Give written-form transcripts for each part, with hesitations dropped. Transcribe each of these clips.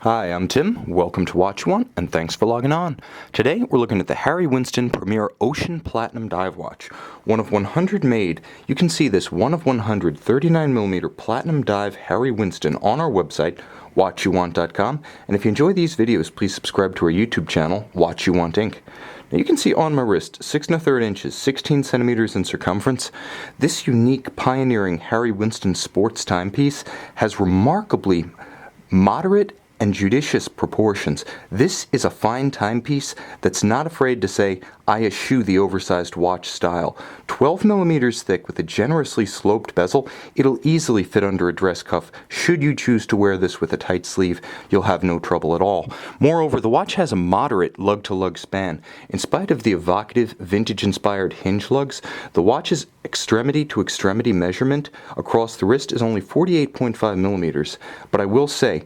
Hi, I'm Tim. Welcome to Watch You Want, and thanks for logging on. Today, we're looking at the Harry Winston Premier Ocean Platinum Dive Watch. One of 100 made. You can see this one of 100 39mm Platinum Dive Harry Winston on our website, watchyouwant.com. And if you enjoy these videos, please subscribe to our YouTube channel, Watch You Want Inc. Now you can see on my wrist, 6 1/3 inches, 16 centimeters in circumference. This unique, pioneering Harry Winston sports timepiece has remarkably moderate and judicious proportions. This is a fine timepiece that's not afraid to say, I eschew the oversized watch style. 12 millimeters thick with a generously sloped bezel, it'll easily fit under a dress cuff. Should you choose to wear this with a tight sleeve, you'll have no trouble at all. Moreover, the watch has a moderate lug-to-lug span. In spite of the evocative, vintage-inspired hinge lugs, the watch's extremity-to-extremity measurement across the wrist is only 48.5 millimeters. But I will say,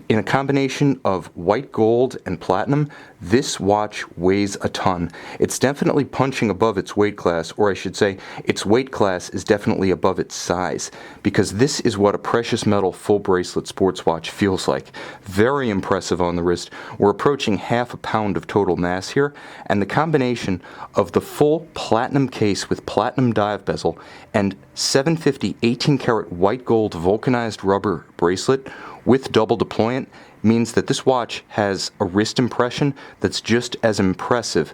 in a combination of white gold and platinum, this watch weighs a ton. It's definitely punching above its weight class, or I should say, its weight class is definitely above its size, because this is what a precious metal full bracelet sports watch feels like. Very impressive on the wrist. We're approaching half a pound of total mass here, and the combination of the full platinum case with platinum dive bezel and 750 18-karat white gold vulcanized rubber bracelet with double deployant means that this watch has a wrist impression that's just as impressive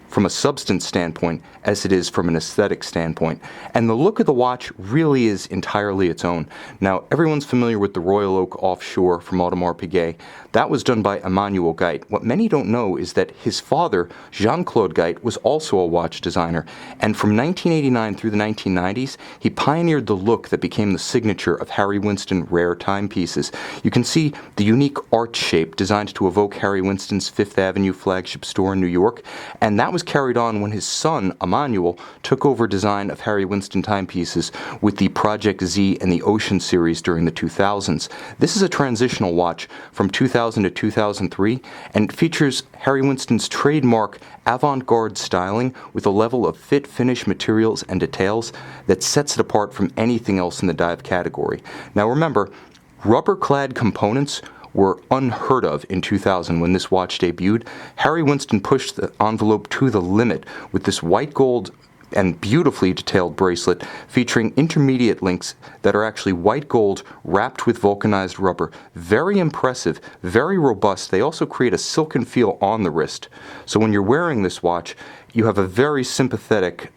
from a substance standpoint as it is from an aesthetic standpoint. And the look of the watch really is entirely its own. Now, everyone's familiar with the Royal Oak Offshore from Audemars Piguet. That was done by Emmanuel Guite. What many don't know is that his father, Jean-Claude Guite, was also a watch designer. And from 1989 through the 1990s, he pioneered the look that became the signature of Harry Winston rare timepieces. You can see the unique arch shape designed to evoke Harry Winston's Fifth Avenue flagship store in New York. And that was carried on when his son, Emmanuel, took over design of Harry Winston timepieces with the Project Z and the Ocean series during the 2000s. This is a transitional watch from 2000 to 2003 and features Harry Winston's trademark avant-garde styling with a level of fit finish materials and details that sets it apart from anything else in the dive category. Now remember, rubber-clad components were unheard of in 2000 when this watch debuted. Harry Winston pushed the envelope to the limit with this white gold and beautifully detailed bracelet featuring intermediate links that are actually white gold wrapped with vulcanized rubber. Very impressive, very robust. They also create a silken feel on the wrist. So when you're wearing this watch, you have a very sympathetic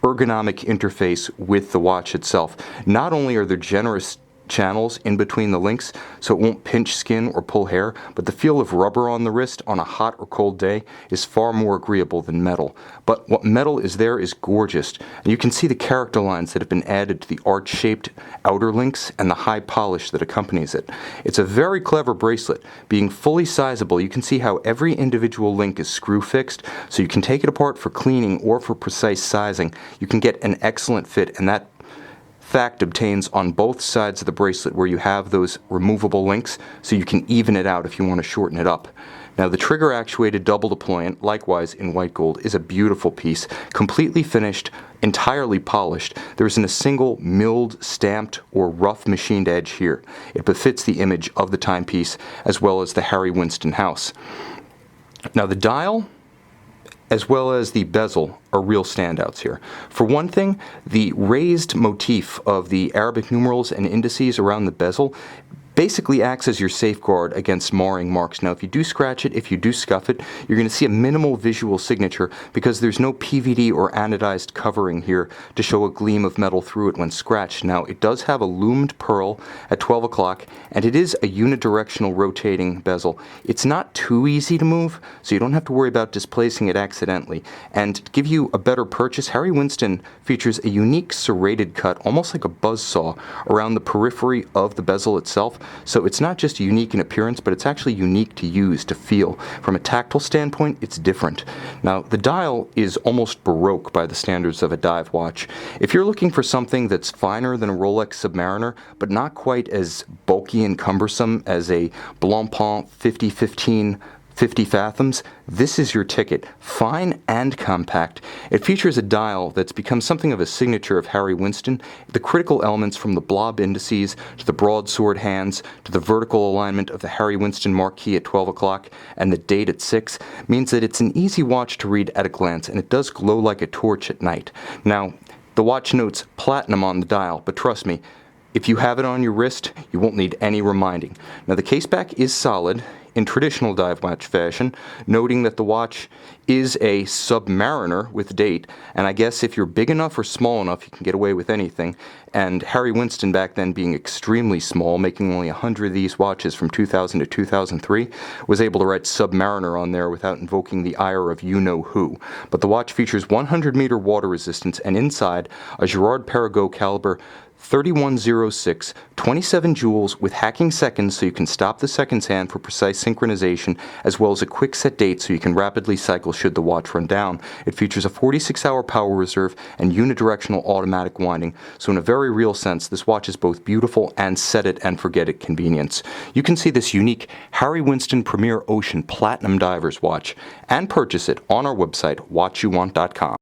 ergonomic interface with the watch itself. Not only are there generous channels in between the links so it won't pinch skin or pull hair, but the feel of rubber on the wrist on a hot or cold day is far more agreeable than metal. But what metal is there is gorgeous, and you can see the character lines that have been added to the arch-shaped outer links and the high polish that accompanies it. It's a very clever bracelet. Being fully sizable, you can see how every individual link is screw fixed, so you can take it apart for cleaning or for precise sizing. You can get an excellent fit, and that fact obtains on both sides of the bracelet where you have those removable links, so you can even it out if you want to shorten it up. Now the trigger actuated double deployant, likewise in white gold, is a beautiful piece, completely finished, entirely polished. There isn't a single milled, stamped, or rough machined edge here. It befits the image of the timepiece as well as the Harry Winston house. Now the dial as well as the bezel are real standouts here. For one thing, the raised motif of the Arabic numerals and indices around the bezel basically acts as your safeguard against marring marks. Now, if you do scratch it, if you do scuff it, you're going to see a minimal visual signature because there's no PVD or anodized covering here to show a gleam of metal through it when scratched. Now, it does have a loomed pearl at 12 o'clock, and it is a unidirectional rotating bezel. It's not too easy to move, so you don't have to worry about displacing it accidentally. And to give you a better purchase, Harry Winston features a unique serrated cut, almost like a buzzsaw, around the periphery of the bezel itself. So it's not just unique in appearance, but it's actually unique to use, to feel. From a tactile standpoint, it's different. Now, the dial is almost Baroque by the standards of a dive watch. If you're looking for something that's finer than a Rolex Submariner, but not quite as bulky and cumbersome as a Blancpain 5015 50 fathoms, this is your ticket. Fine and compact. It features a dial that's become something of a signature of Harry Winston. The critical elements from the blob indices to the broadsword hands to the vertical alignment of the Harry Winston marquee at 12 o'clock and the date at 6 means that it's an easy watch to read at a glance, and it does glow like a torch at night. Now, the watch notes platinum on the dial, but trust me, if you have it on your wrist, you won't need any reminding. Now, the caseback is solid in traditional dive watch fashion, noting that the watch is a Submariner with date, and I guess if you're big enough or small enough, you can get away with anything. And Harry Winston, back then being extremely small, making only 100 of these watches from 2000 to 2003, was able to write Submariner on there without invoking the ire of you-know-who. But the watch features 100-meter water resistance, and inside, a Girard-Perregaux caliber 3106, 27 joules with hacking seconds so you can stop the seconds hand for precise synchronization, as well as a quick set date so you can rapidly cycle should the watch run down. It features a 46-hour power reserve and unidirectional automatic winding, so in a very real sense, this watch is both beautiful and set it and forget it convenience. You can see this unique Harry Winston Premier Ocean Platinum Divers watch and purchase it on our website, watchyouwant.com.